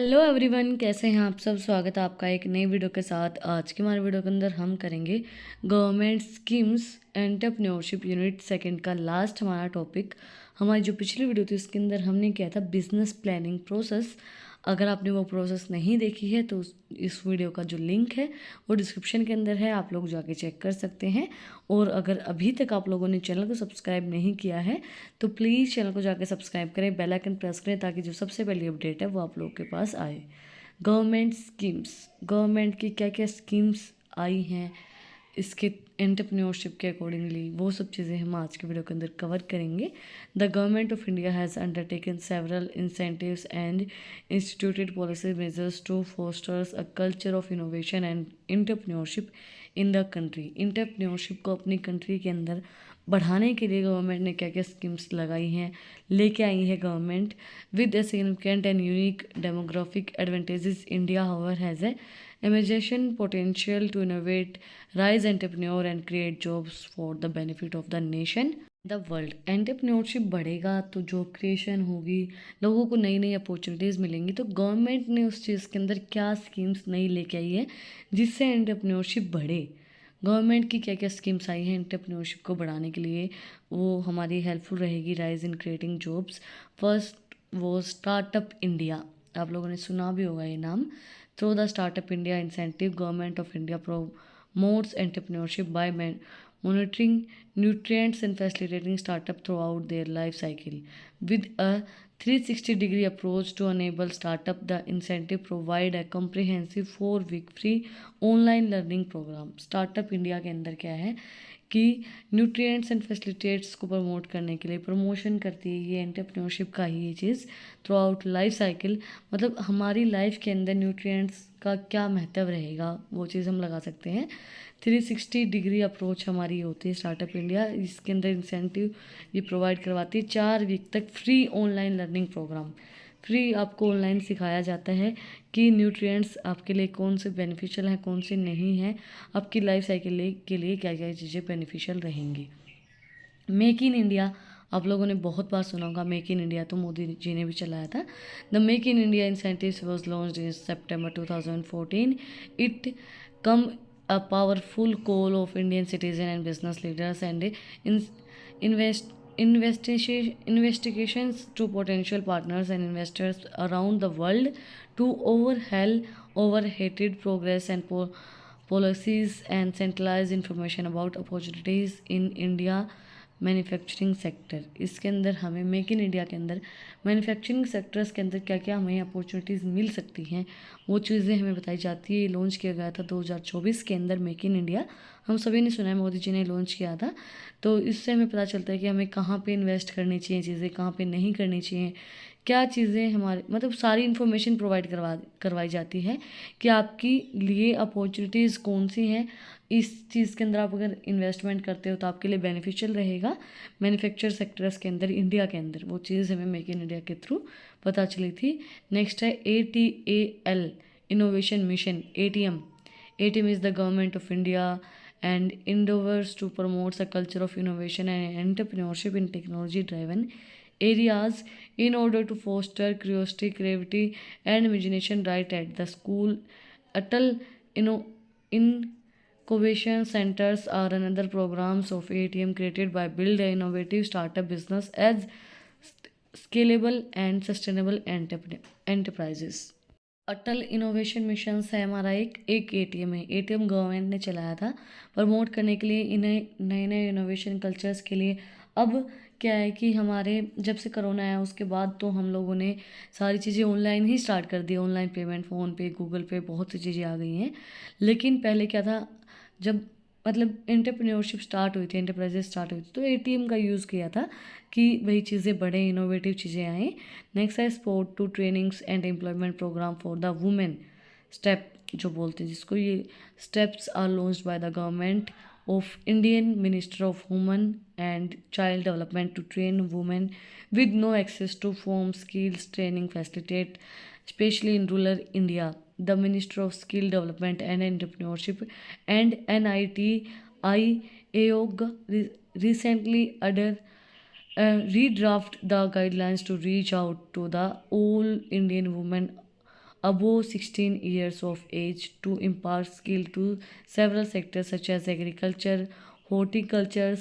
Hello everyone, कैसे हैं आप सब। स्वागत है आपका एक नई वीडियो के साथ। आज की हमारे वीडियो के अंदर हम करेंगे government schemes entrepreneurship unit second का लास्ट हमारा टॉपिक। हमारी जो पिछली वीडियो थी उसके अंदर हमने किया था बिजनेस प्लानिंग प्रोसेस। अगर आपने वो प्रोसेस नहीं देखी है तो इस वीडियो का जो लिंक है वो डिस्क्रिप्शन के अंदर है, आप लोग जाके चेक कर सकते हैं। और अगर अभी तक आप लोगों ने चैनल को सब्सक्राइब नहीं किया है तो प्लीज़ चैनल को जाके सब्सक्राइब करें, बेल आइकन प्रेस करें ताकि जो सबसे पहली अपडेट है वो आप लोगों के पास आए। गवर्नमेंट स्कीम्स, गवर्नमेंट की क्या क्या स्कीम्स आई हैं इसके एंटरप्रेन्योरशिप के अकॉर्डिंगली, वो सब चीज़ें हम आज के वीडियो के अंदर कवर करेंगे। The government of India has undertaken several incentives and instituted policy measures to fosters a culture of innovation and entrepreneurship in the country. Entrepreneurship को अपनी कंट्री के अंदर बढ़ाने के लिए गवर्नमेंट ने क्या क्या स्कीम्स लगाई हैं, लेके आई है government. With a significant and unique demographic advantages, India, however, has a imagination potential to innovate, rise entrepreneur and create jobs for the benefit of the nation, the world. Entrepreneurship बढ़ेगा तो job creation होगी, लोगों को नई नई opportunities मिलेंगी। तो government ने उस चीज़ के अंदर क्या स्कीम्स नई लेके आई है जिससे एंटरप्रेन्योरशिप बढ़े। गवर्नमेंट की क्या क्या स्कीम्स आई हैं एंटरप्रेन्योरशिप को बढ़ाने के लिए, वो हमारी हेल्पफुल रहेगी rise in creating jobs. First वो स्टार्टअप इंडिया, आप लोगों ने सुना भी होगा ये नाम। Through the startup India incentive, government of India promotes entrepreneurship by monitoring nutrients and facilitating startup throughout their life cycle. With a 360-degree approach to enable startup, the incentive provide a comprehensive 4-week free online learning program. Startup India के अंदर क्या है कि nutrients and facilitates को promote करने के लिए promotion करती है ये एंटरप्रेन्योरशिप का ही ये चीज़ थ्रू आउट लाइफ साइकिल। मतलब हमारी लाइफ के अंदर न्यूट्रिएंट्स का क्या महत्व रहेगा वो चीज़ हम लगा सकते हैं। 360 डिग्री अप्रोच हमारी होती है स्टार्टअप इंडिया। इसके अंदर इंसेंटिव ये प्रोवाइड करवाती है 4 वीक तक free online learning program. Free आपको ऑनलाइन सिखाया जाता है कि न्यूट्रिएंट्स आपके लिए कौन से बेनिफिशियल हैं, कौन से नहीं हैं, आपकी लाइफ साइकिल के लिए क्या क्या चीज़ें बेनिफिशियल रहेंगी। मेक इन इंडिया, आप लोगों ने बहुत बार सुना होगा मेक इन इंडिया, तो मोदी जी ने भी चलाया था। The make in India incentives was launched in September 2014। It come a powerful call of Indian citizen and business leaders and invest investigations to potential partners and investors around the world to overhaul overhated progress and policies and centralized information about opportunities in India manufacturing sector. इसके अंदर हमें make in India के अंदर manufacturing sectors के अंदर क्या क्या हमें अपॉर्चुनिटीज़ मिल सकती हैं वो चीज़ें हमें बताई जाती है। ये लॉन्च किया गया था 2024 के अंदर मेक इन इंडिया, हम सभी ने सुना है, मोदी जी ने लॉन्च किया था। तो इससे हमें पता चलता है कि हमें कहाँ पे इन्वेस्ट करनी चाहिए, चीज़ें कहाँ पे नहीं करनी चाहिए, क्या चीज़ें हमारे मतलब सारी इन्फॉर्मेशन प्रोवाइड करवाई जाती है कि आपकी लिए अपॉर्चुनिटीज़ कौन सी हैं। इस चीज़ के अंदर आप अगर इन्वेस्टमेंट करते हो तो आपके लिए बेनिफिशियल रहेगा मैन्युफैक्चर सेक्टर्स के अंदर इंडिया के अंदर। वो चीज़ हमें मेक इन इंडिया के थ्रू पता चली थी। नेक्स्ट है ATAL innovation mission, ATM। ATM is the government of India and endeavors to promote a culture of innovation and entrepreneurship in technology driven areas in order to foster curiosity, creativity and imagination right at the school. Atal Incubation Centers are another programs of ATM created by build an innovative startup business as scalable and sustainable enterprises. Atal innovation mission है हमारा एक ATM है। ATM government ने चलाया था promote करने के लिए इन्हें नए नए इनोवेशन कल्चर्स के लिए। अब क्या है कि हमारे जब से कोरोना आया उसके बाद तो हम लोगों ने सारी चीज़ें ऑनलाइन ही स्टार्ट कर दी। ऑनलाइन पेमेंट, फ़ोन पे, गूगल पे, बहुत सी चीज़ें आ गई हैं। लेकिन पहले क्या था, जब मतलब एंटरप्रेन्योरशिप स्टार्ट हुई थी, एंटरप्राइजेस स्टार्ट हुई थी तो ATM का यूज़ किया था कि वही चीज़ें बढ़े, इनोवेटिव चीज़ें आएँ। नेक्स्ट है support to trainings and employment program for the women STEP, जो बोलते हैं जिसको, ये steps are launched by the government of Indian minister of women and child development to train women with no access to form skills training facilitate especially in rural India. The Minister of Skill Development and Entrepreneurship and NITI Aayog recently redraft the guidelines to reach out to the all Indian women above 16 years of age to impart skill to several sectors such as agriculture, horticulture,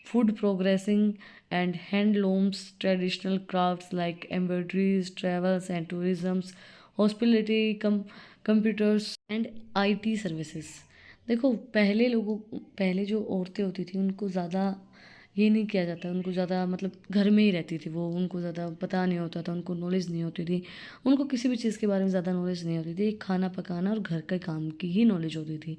food processing, and handlooms, traditional crafts like embroideries, travels and tourisms, hospitality, computers and IT services. देखो पहले जो औरतें होती थी उनको ज़्यादा ये नहीं किया जाता, उनको ज़्यादा मतलब घर में ही रहती थी वो, उनको ज़्यादा पता नहीं होता था, उनको नॉलेज नहीं होती थी, उनको किसी भी चीज़ के बारे में ज़्यादा नॉलेज नहीं होती थी, खाना पकाना और घर के काम की ही नॉलेज होती थी।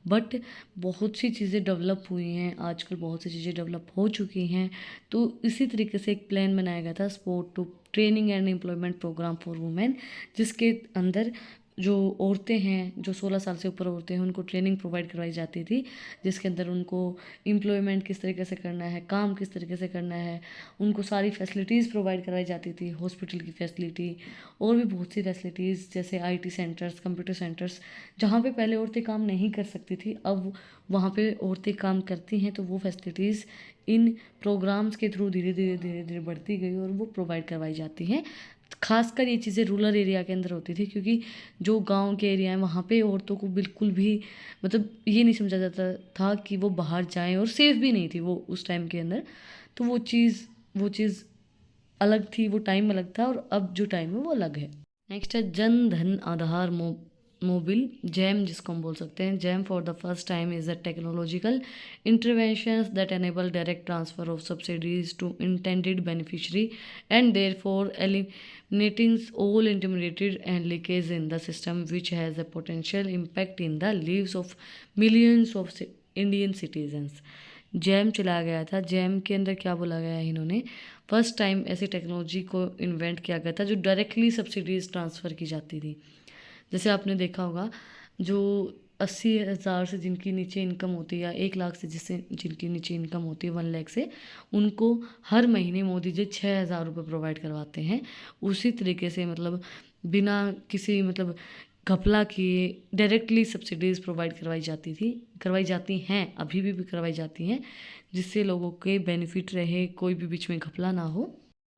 बट बहुत सी चीज़ें डेवलप हुई हैं, आजकल बहुत सी चीज़ें डेवलप हो चुकी हैं। तो इसी तरीके से एक प्लान बनाया गया था, support to training and employment program for women, जिसके अंदर जो औरतें हैं, जो 16 साल से ऊपर औरतें हैं, उनको ट्रेनिंग प्रोवाइड करवाई जाती थी, जिसके अंदर उनको एम्प्लॉयमेंट किस तरीके से करना है, काम किस तरीके से करना है, उनको सारी फैसिलिटीज़ प्रोवाइड करवाई जाती थी, हॉस्पिटल की फैसिलिटी और भी बहुत सी फैसिलिटीज़, जैसे आईटी सेंटर्स, कंप्यूटर सेंटर्स, जहाँ पे पहले औरतें काम नहीं कर सकती थी, अब वहाँ पे औरतें काम करती हैं। तो वो फैसिलिटीज़ इन प्रोग्राम्स के थ्रू धीरे धीरे धीरे धीरे बढ़ती गई और वो प्रोवाइड करवाई जाती हैं। खासकर ये चीज़ें रूरल एरिया के अंदर होती थी, क्योंकि जो गांव के एरिया हैं वहाँ पे औरतों को बिल्कुल भी मतलब ये नहीं समझा जाता था कि वो बाहर जाएं, और सेफ भी नहीं थी वो उस टाइम के अंदर। तो वो चीज़ अलग थी, वो टाइम अलग था, और अब जो टाइम है वो अलग है। नेक्स्ट है जन धन आधार मोबिल, जैम जिसको हम बोल सकते हैं। JAM for the first time is a technological interventions that enable direct transfer of subsidies to intended beneficiary and therefore eliminating all intermediated and leakage in the system, which has a potential impact in the lives of millions of Indian citizens। Jam चला गया था। Jam के अंदर क्या बोला गया है, इन्होंने फर्स्ट टाइम ऐसी टेक्नोलॉजी को इन्वेंट किया गया था जो डायरेक्टली सब्सिडीज ट्रांसफ़र की जाती थी। जैसे आपने देखा होगा, जो 80,000 से जिनकी नीचे इनकम होती है, या 1 लाख से जिनकी नीचे इनकम होती है, 1 लाख से, उनको हर महीने मोदी जी 6,000 रुपये प्रोवाइड करवाते हैं। उसी तरीके से मतलब बिना किसी मतलब घपला किए डायरेक्टली सब्सिडीज़ प्रोवाइड करवाई जाती हैं, अभी भी करवाई जाती हैं, जिससे लोगों के बेनिफिट रहे, कोई भी बीच में घपला ना हो।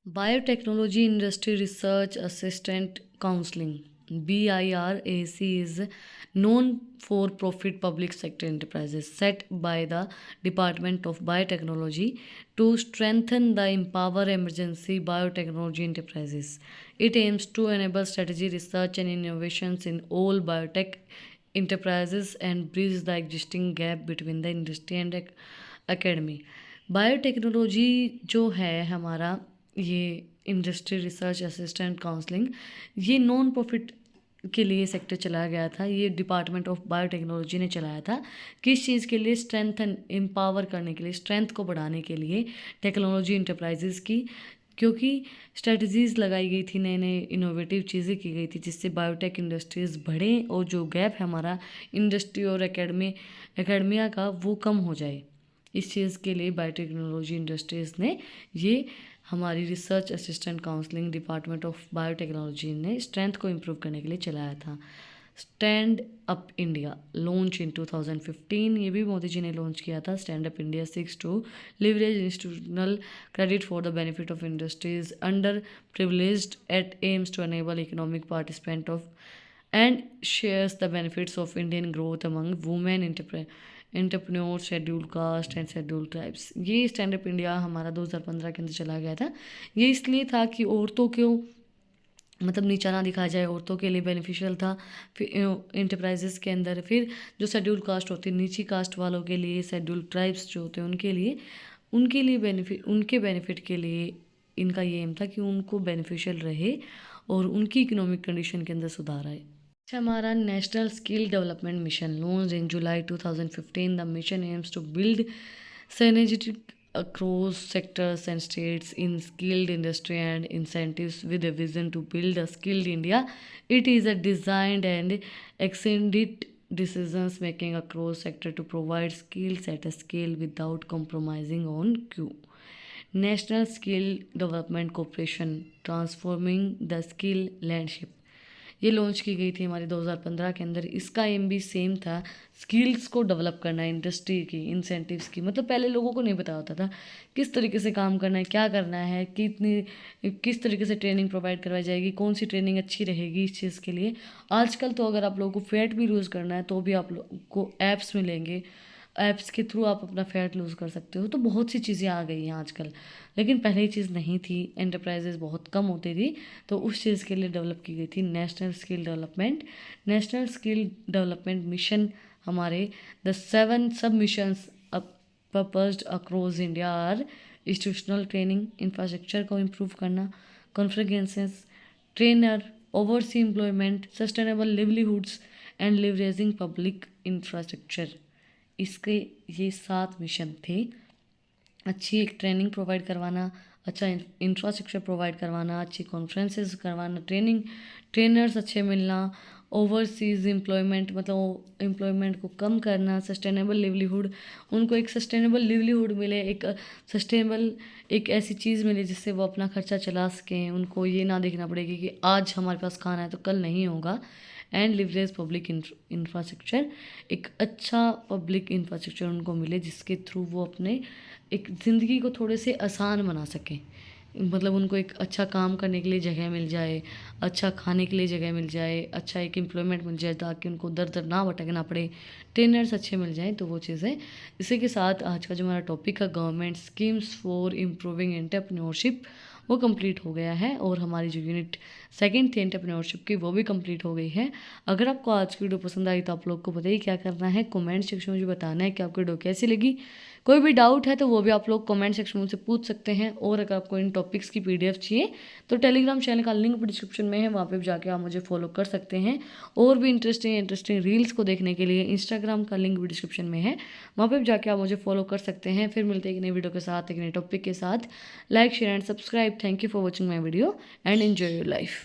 Biotechnology industry research assistant counselling, BIRAC is non-for-profit public sector enterprises set by the Department of Biotechnology to strengthen the empower emergency biotechnology enterprises. It aims to enable strategy, research and innovations in all biotech enterprises and bridge the existing gap between the industry and academy। Biotechnology जो है हमारा, ये industry research assistant counselling, ये non profit के लिए sector चलाया गया था। ये डिपार्टमेंट ऑफ बायोटेक्नोलॉजी ने चलाया था। किस चीज़ के लिए? स्ट्रेंथन, एम्पावर करने के लिए, स्ट्रेंथ को बढ़ाने के लिए टेक्नोलॉजी इंटरप्राइजेज़ की, क्योंकि स्ट्रेटजीज़ लगाई गई थी, नए नए इनोवेटिव चीज़ें की गई थी, जिससे बायोटेक इंडस्ट्रीज़ बढ़ें और जो गैप है हमारा इंडस्ट्री और एकेडमिया का, वो कम हो जाए। इस चीज़ के लिए बायोटेक्नोलॉजी इंडस्ट्रीज़ ने ये हमारी research assistant counselling department of biotechnology ने स्ट्रेंथ को इम्प्रूव करने के लिए चलाया था। Stand up India launch in 2015, ये भी मोदी जी ने लॉन्च किया था। Stand up India seeks to leverage institutional credit for the benefit of industries under privileged at aims to enable economic participant of and shares the benefits of Indian growth among women entrepreneur, schedule caste and schedule tribes. ये stand up India हमारा 2015 के अंदर चला गया था। ये इसलिए था कि औरतों को मतलब नीचा ना दिखाया जाए, औरतों के लिए बेनिफिशियल था। फिर इंटरप्राइजेस के अंदर फिर जो शेड्यूल कास्ट होती है, नीची कास्ट वालों के लिए, शेड्यूल ट्राइब्स जो होते हैं उनके लिए बेनिफिट के लिए इनका ये एम था कि उनको बेनिफिशियल रहे और उनकी इकोनॉमिक कंडीशन के अंदर सुधार आए। हमारा national skill development mission launch in July 2015। The mission aims to build synergy across sectors and states in skilled industry and incentives with a vision to build a skilled India. It is a designed and extended decisions making across sector to provide skills at a scale without compromising on Q. National Skill Development Corporation transforming the skill landscape। ये launch की गई थी हमारी 2015 के अंदर। इसका M भी same था, स्किल्स को डेवलप करना, इंडस्ट्री की, इंसेंटिव्स की। मतलब पहले लोगों को नहीं पता होता था किस तरीके से काम करना है, क्या करना है, किस तरीके से ट्रेनिंग प्रोवाइड करवाई जाएगी, कौन सी ट्रेनिंग अच्छी रहेगी इस चीज़ के लिए। आजकल तो अगर आप लोगों को फैट भी लूज़ करना है तो भी आप लोगों को ऐप्स मिलेंगे, ऐप्स के थ्रू आप अपना फैट लूज़ कर सकते हो। तो बहुत सी चीज़ें आ गई हैं आजकल, लेकिन पहले ये चीज़ नहीं थी, एंटरप्राइजेज बहुत कम होती थी। तो उस चीज़ के लिए डेवलप की गई थी national skill development. National skill development mission हमारे the 7 sub missions purposed across India are institutional training, infrastructure को इम्प्रूव करना, conferences, trainer, oversea employment, sustainable livelihoods and leveraging public infrastructure. इसके ये 7 मिशन थे। अच्छी एक ट्रेनिंग प्रोवाइड करवाना, अच्छा इंफ्रास्ट्रक्चर प्रोवाइड करवाना, अच्छी कॉन्फ्रेंसेस करवाना, ट्रेनर्स अच्छे मिलना, ओवरसीज़ एम्प्लॉयमेंट मतलब एम्प्लॉयमेंट को कम करना, सस्टेनेबल लिवलीहुड, उनको एक सस्टेनेबल लिवलीहुड मिले, एक सस्टेनेबल एक ऐसी चीज़ मिले जिससे वो अपना खर्चा चला सकें। उनको ये ना देखना पड़ेगा कि आज हमारे पास खाना है तो कल नहीं होगा। एंड लिवरेज पब्लिक इंफ्रास्ट्रक्चर, एक अच्छा पब्लिक इंफ्रास्ट्रक्चर उनको मिले जिसके थ्रू वो अपने एक ज़िंदगी को थोड़े से आसान बना सकें। मतलब उनको एक अच्छा काम करने के लिए जगह मिल जाए, अच्छा खाने के लिए जगह मिल जाए, अच्छा एक एम्प्लॉयमेंट मिल जाए ताकि उनको दर दर ना भटकना पड़े, ट्रेनर्स अच्छे मिल जाएँ। तो वो चीज़ें, इसी के साथ आज का जो हमारा टॉपिक है government schemes for improving entrepreneurship, वो कंप्लीट हो गया है। और हमारी जो यूनिट सेकंड थी एंटरप्रेन्योरशिप की, वो भी कंप्लीट हो गई है। अगर आपको आज की वीडियो पसंद आई तो आप लोग को बताइए क्या करना है, कमेंट सेक्शन में मुझे बताना है कि आपको वीडियो कैसी लगी। कोई भी डाउट है तो वो भी आप लोग कमेंट सेक्शन में मुझसे पूछ सकते हैं। और अगर आपको इन टॉपिक्स की PDF चाहिए तो टेलीग्राम चैनल का लिंक भी डिस्क्रिप्शन में है, वहाँ पे भी जाके आप मुझे फॉलो कर सकते हैं। और भी इंटरेस्टिंग रील्स को देखने के लिए इंस्टाग्राम का लिंक भी डिस्क्रिप्शन में है, वहाँ पे भी जाके आप मुझे फॉलो कर सकते हैं। फिर मिलते हैं एक नई वीडियो के साथ, एक नए टॉपिक के साथ। Like, share and subscribe. Thank you for watching my video and enjoy your life.